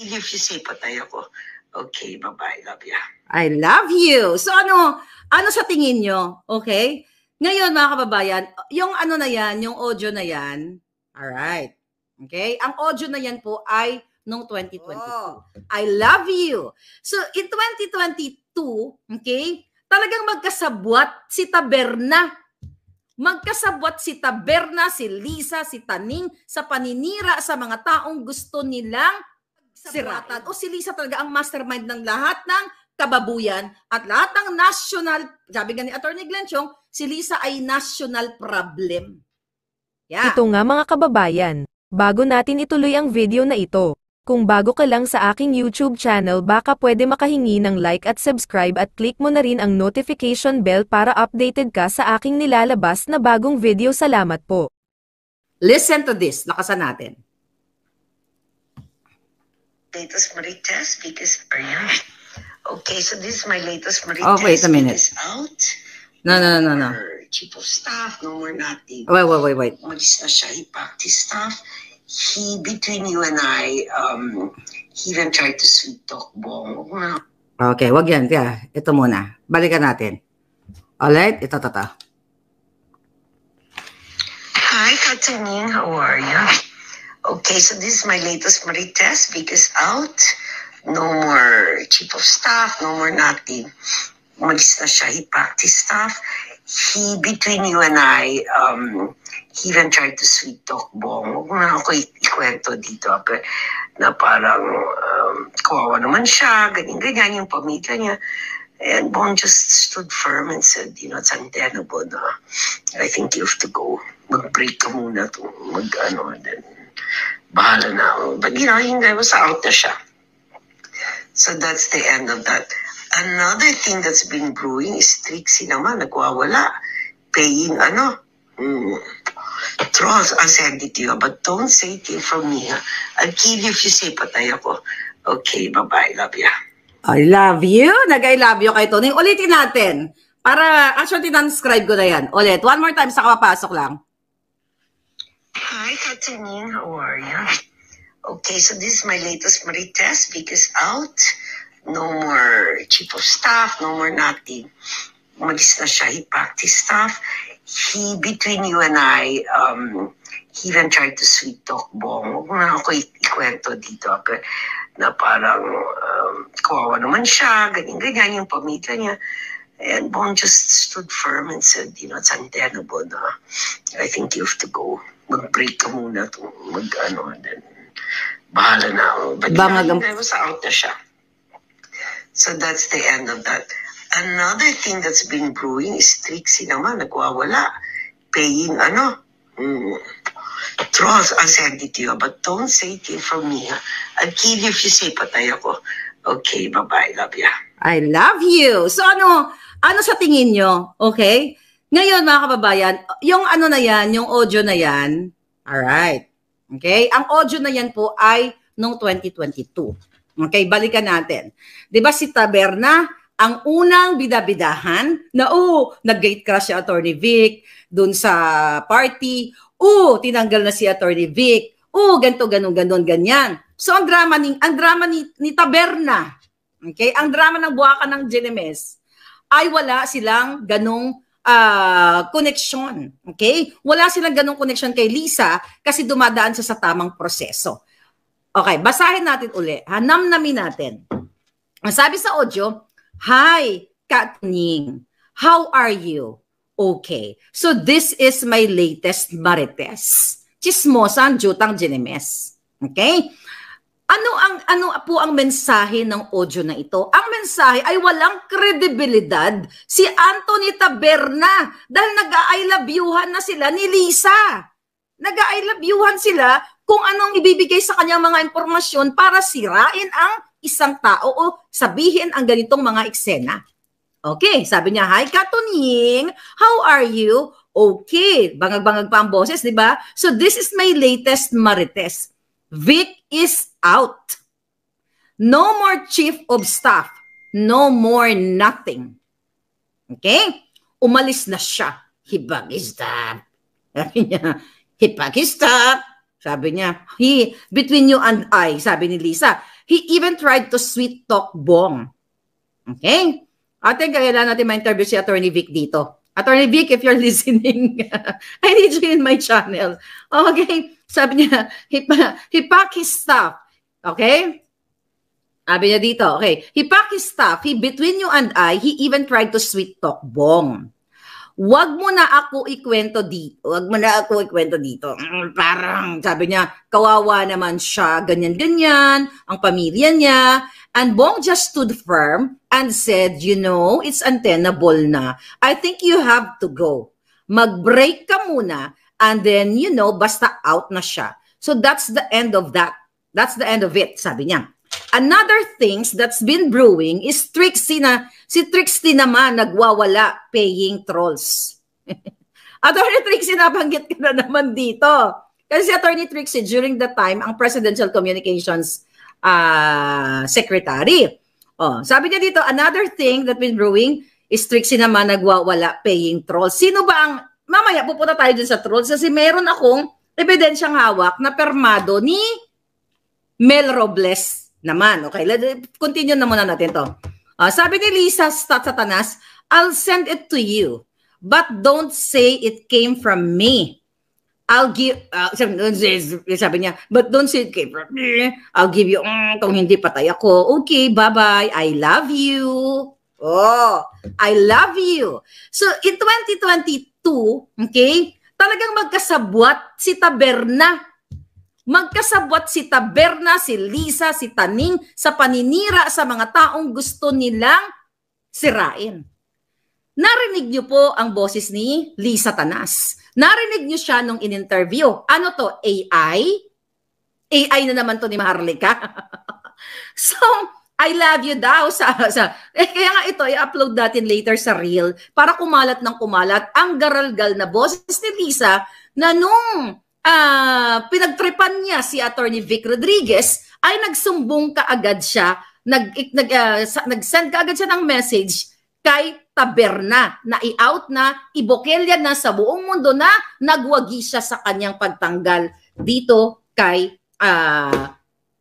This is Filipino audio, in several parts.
If you say patay ako. Okay, bye-bye. Love ya. I love you. So ano sa tingin nyo? Okay? Ngayon mga kababayan, yung ano na yan, yung audio na yan, alright. Okay? Ang audio na yan po ay noong 2022. I love you. So in 2022, okay, talagang magkasabwat si Taberna. Magkasabwat si Taberna, si Lisa, si Taning sa paninira sa mga taong gusto nilang siratan. O si Lisa talaga ang mastermind ng lahat ng kababuyan at lahat ng national, sabi nga ni Attorney Glenn Chong, si Lisa ay national problem. Yeah. Ito nga mga kababayan, bago natin ituloy ang video na ito, kung bago ka lang sa aking YouTube channel baka pwede makahingi ng like at subscribe at click mo na rin ang notification bell para updated ka sa aking nilalabas na bagong video. Salamat po. Listen to this, lakasan natin. Latest Marites because are you? Okay, so this is my latest Marites. Oh, wait a minute. Out. No. Chief of staff, no more nothing. Wait. Umalis na siya, he packed his stuff. He, between you and I, he even tried to sweet talk Bong. Okay, wag yan. Kaya, ito muna. Balikan natin. Alright, ito. Hi, Kataning, how are you? Okay, so this is my latest Marites because out. No more chief of staff, no more nothing. Umalis na siya, he packed his stuff. He, between you and I, he even tried to sweet talk Bong. Huwag na ako ikwento dito. Na parang kawawa naman siya, ganyan yung pamilya niya. And Bong just stood firm and said, it's untenable na I think you have to go. Mag-break ka muna to, then bahala na ako. But yung guy was out na siya. So that's the end of that. Another thing that's been brewing is Trixie naman, nagwawala. Paying trolls. I'll send it to you, but don't say it from me. I'll kill you if you say patay ako. Okay, bye-bye. Love ya. I love you. Nag-I love you kay Tony. Ulitin natin. Para, actually, transcribe ko na yan. Ulit. One more time, saka papasok lang. Hi, Kataning. How are you? Okay, so this is my latest Marites because out. No more chief of staff, no more nothing. Umalis na siya, he packed his stuff. He, between you and I, he even tried to sweet talk Bong. Huwag na ako ikwento dito. Na parang kawawa naman siya, ganyan yung pamilya niya. And Bong just stood firm and said, it's untenable na I think you have to go. Mag-break ka muna to, then bahala na ako. But I was out na siya. So that's the end of that. Another thing that's been brewing is Trixie naman, nagwawala. Paying trolls. I'll send it to you, but don't say it from me. I'll kill you if you say patay ako. Okay, bye-bye. Love ya. I love you. So ano sa tingin nyo? Okay? Ngayon mga kababayan, yung na yan, yung audio na yan, alright. Okay? Ang audio na yan po ay noong 2022. Okay, balikan natin. 'Di ba si Taberna ang unang bidabidahan na nag-gate crash si Attorney Vic doon sa party. Tinanggal na si Attorney Vic. Ganito ganyan. So ang drama ni Taberna. Okay? Ang drama ng buwakan ng GMS ay wala silang ganong connection. Okay? Wala silang ganong connection kay Lisa kasi dumadaan siya sa tamang proseso. Okay, basahin natin uli. Namnamin natin. Ang sabi sa audio, hi, Kataning. How are you? Okay. So this is my latest Marites. Chismosa ang jutang GMS. Okay? Ano po ang mensahe ng audio na ito? Ang mensahe ay walang kredibilidad si Anthony Taberna dahil nag-I love you-han na sila ni Lisa. Nag-I love you-han sila kung anong ibibigay sa kanyang mga impormasyon para sirain ang isang tao o sabihin ang ganitong mga eksena. Okay, sabi niya, hi Kataning, how are you? Okay, bangag-bangag pa ang boses, di ba? So this is my latest Marites. Vic is out. No more chief of staff. No more nothing. Okay? Umalis na siya. Hibag is that. Sabi niya, hibag is that. Sabi niya, between you and I, sabi ni Lisa, he even tried to sweet talk Bong. Okay? Ate, kailan natin ma-interview si Attorney Vic dito. Attorney Vic, if you're listening, I need you in my channel. Okay? Sabi niya, he packed his stuff. Okay? Sabi niya dito, okay. He packed his stuff. Between you and I, he even tried to sweet talk Bong. Wag mo na ako ikwento dito. Wag mo na ako ikwento dito. Parang, sabi niya, kawawa naman siya, ganyan-ganyan, ang pamilya niya. And Bong just stood firm and said, you know, it's untenable na. I think you have to go. Mag-break ka muna and then, you know, basta out na siya. So that's the end of that. That's the end of it, sabi niya. Another things that's been brewing is Trixie na, si Trixie naman nagwawala paying trolls. Attorney Trixie, nabanggit ka na naman dito. Kasi si Attorney Trixie, during the time, ang Presidential Communications Secretary. Oh, sabi niya dito, another thing that's been brewing is Trixie naman nagwawala paying trolls. Sino ba ang, mamaya pupunta tayo dun sa trolls kasi meron akong ebidensyang hawak na permado ni Mel Robles naman. Okay, continue na muna natin to. Sabi ni Lisa Satanas, I'll send it to you, but don't say it came from me. I'll give, sabi niya, but don't say it came from me. I'll give you, kung hindi patay ako. Okay, bye-bye. I love you. Oh, I love you. So, in 2022, okay, talagang magkasabwat si Taberna. Magkasabwat si Taberna, si Lisa, si Taning sa paninira sa mga taong gusto nilang sirain. Narinig niyo po ang boses ni Lisa Tanas. Narinig niyo siya nung in-interview. Ano to? AI? AI na naman to ni Maharlika. So, I love you daw. Kaya nga ito, i-upload natin later sa Reel para kumalat ng kumalat ang garalgal na boses ni Lisa na nung pinagtripan niya si Attorney Vic Rodriguez, ay nagsumbong kaagad siya, nag-send kaagad siya ng message kay Taberna, na i-out na, ibokelya na sa buong mundo na nagwagi siya sa kanyang pagtanggal dito kay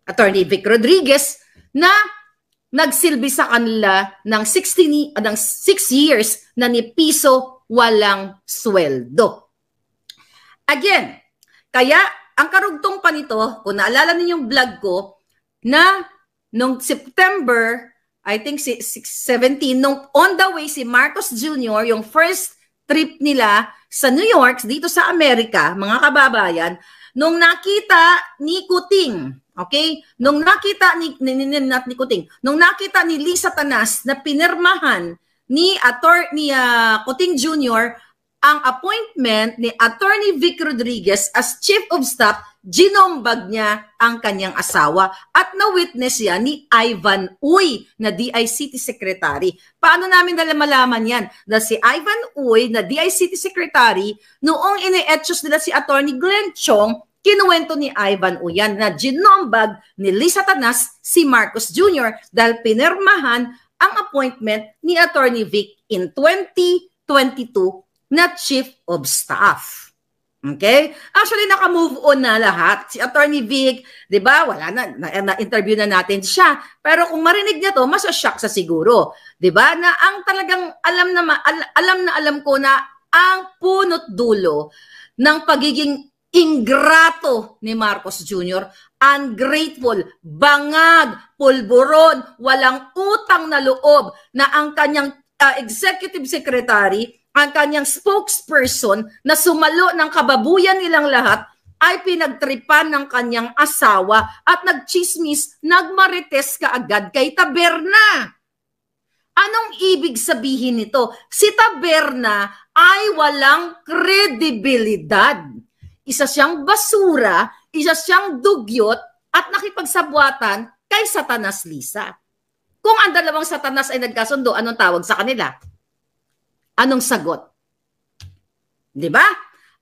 Attorney Vic Rodriguez na nagsilbi sa kanila ng 6 years na ni piso walang sweldo. Again, kaya, ang karugtong pa nito, kung naalala niyo yung vlog ko, na nung September, I think 17, nung on the way si Marcos Jr., yung first trip nila sa New York, dito sa Amerika, mga kababayan, nung nakita ni Kuting, okay? Nung nakita ni Kuting, nung nakita ni Lisa Tanas na pinirmahan ni Kuting Jr., ang appointment ni Attorney Vic Rodriguez as Chief of Staff, ginombag niya ang kanyang asawa at na-witness yan ni Ivan Uy na DICT Secretary. Paano namin malaman yan? Dahil si Ivan Uy na DICT Secretary, noong ine-etchos nila si Attorney Glenn Chong, kinuwento ni Ivan Uy yan na ginombag ni Lisa Tanas si Marcos Jr. dahil pinirmahan ang appointment ni Attorney Vic in 2022 na Chief of Staff. Okay? Actually, naka-move on na lahat. Si Attorney Vic, di ba, wala na-interview na natin siya. Pero kung marinig niya to, masashock sa siguro. Di ba? Na ang talagang alam ko na ang punot dulo ng pagiging ingrato ni Marcos Jr., ungrateful, bangag, pulburon, walang utang na loob na ang kanyang executive secretary, ang kanyang spokesperson na sumalo ng kababuyan nilang lahat ay pinagtripan ng kanyang asawa at nagchismis, nagmarites kaagad kay Taberna. Anong ibig sabihin nito? Si Taberna ay walang kredibilidad. Isa siyang basura, isa siyang dugyot at nakipagsabwatan kay Satanas Lisa. Kung ang dalawang Satanas ay nagkasundo, anong tawag sa kanila? Anong sagot? Di ba?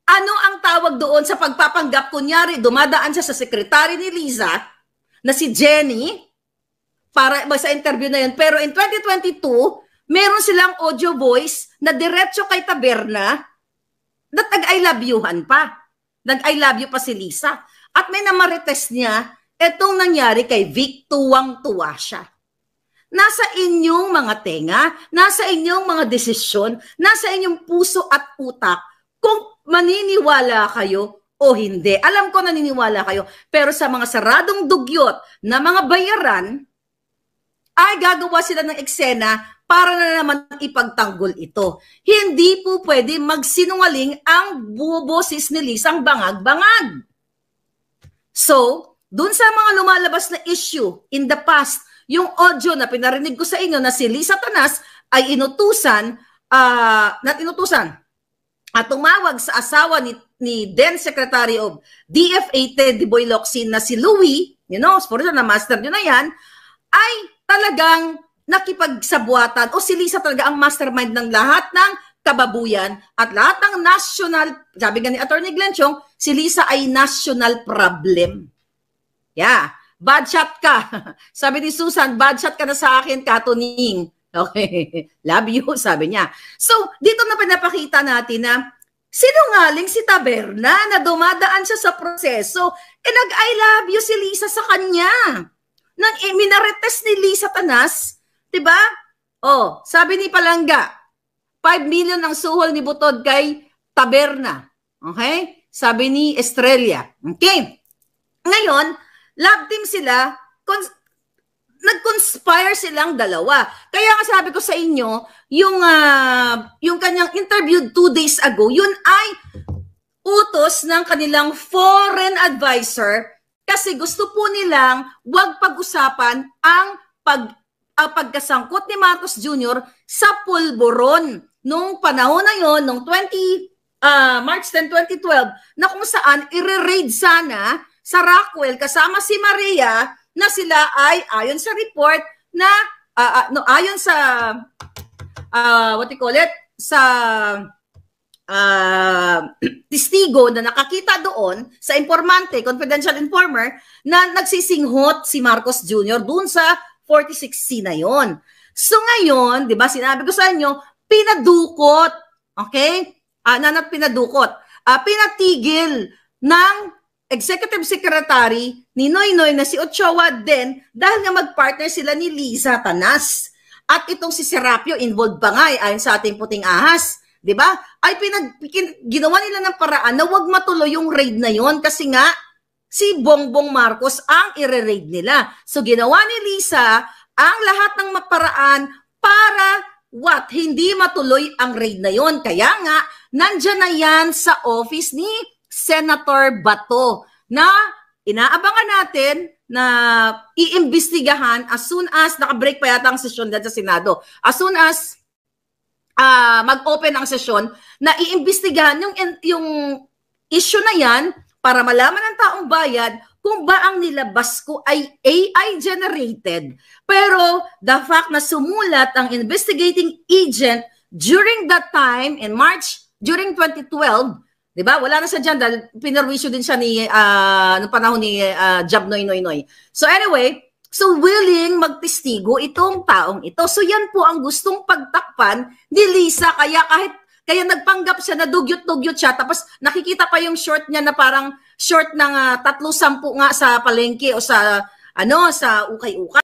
Ano ang tawag doon sa pagpapanggap? Kunyari, dumadaan siya sa sekretary ni Liza na si Jenny para sa interview na yun. Pero in 2022, meron silang audio voice na diretso kay Taberna na nag-I love youhan pa. Nag-I love you pa si Lisa. At may namarites niya, etong nangyari kay Vic, tuwang-tuwa siya. Nasa inyong mga tenga, nasa inyong mga desisyon, nasa inyong puso at utak kung maniniwala kayo o hindi. Alam ko naniniwala kayo, pero sa mga saradong dugyot na mga bayaran, ay gagawa sila ng eksena para na naman ipagtanggol ito. Hindi po pwede magsinungaling ang boses ni Lisang bangag-bangag. So, dun sa mga lumalabas na issue in the past, yung audio na pinarinig ko sa inyo na si Lisa Tanas ay inutusan at tumawag sa asawa ni then Secretary of DFA Teddy Boy Locsin na si Louie, for sure na master nyo na yan, ay talagang nakipagsabuatan o si Lisa talaga ang mastermind ng lahat ng kababuyan at lahat ng national, sabi nga ni Attorney Glenn Chong, si Lisa ay national problem. Yeah. Bad shot ka. Sabi ni Susan, bad shot ka na sa akin, Katuning. Okay. Love you, sabi niya. So, dito na pinapakita natin na sinungaling si Taberna na dumadaan siya sa proseso. Nag-I love you si Lisa sa kanya. Nang minarites ni Lisa Tanas, diba? Oh, sabi ni Palangga, 5 million ang suhol ni Butod kay Taberna. Okay? Sabi ni Estrella. Okay. Ngayon, love team sila, nag-conspire silang dalawa. Kaya nga sabi ko sa inyo, yung kanyang interview 2 days ago, yun ay utos ng kanilang foreign advisor kasi gusto po nilang wag pag-usapan ang pagkasangkot ni Marcos Jr. sa pulburon nung panahon na yon, nung March 10, 2012, na kung saan i-raid sana sa Rockwell kasama si Maria na sila ay ayon sa report na ayon sa sa testigo na nakakita doon sa informante, confidential informer na nagsisinghot si Marcos Jr. doon sa 46C na yon. So ngayon, 'di ba, sinabi ko sa inyo, pinadukot, okay? Pinadukot. Pinatigil ng Executive Secretary ni Noynoy na si Ochoa din dahil nga mag-partner sila ni Lisa Tanas. At itong si Serapio involved pa nga ayon sa ating puting ahas, 'di ba? Ay ginawa nila ng paraan na wag matuloy yung raid na yon kasi nga si Bongbong Marcos ang i-raid nila. So ginawa ni Lisa ang lahat ng paraan para hindi matuloy ang raid na yon. Kaya nga nandiyan na yan sa office ni Senator Bato na inaabangan natin na iimbestigahan as soon as nakabreak pa yata ang sesyon dyan sa Senado. As soon as mag-open ang sesyon na iimbestigahan yung issue na yan para malaman ng taong bayan kung ba ang nilabas ko ay AI generated. Pero the fact na sumulat ang investigating agent during that time in March, during 2012, di ba? Wala na siya dyan dahil pinarwisyo din siya noong panahon ni Jab Noy. So anyway, so willing magtestigo itong taong ito. So yan po ang gustong pagtakpan ni Lisa. Kaya nagpanggap siya na dugyot-dugyot siya. Tapos nakikita pa yung short niya na parang short ng 3-10 nga sa palengke o sa ukay-ukay.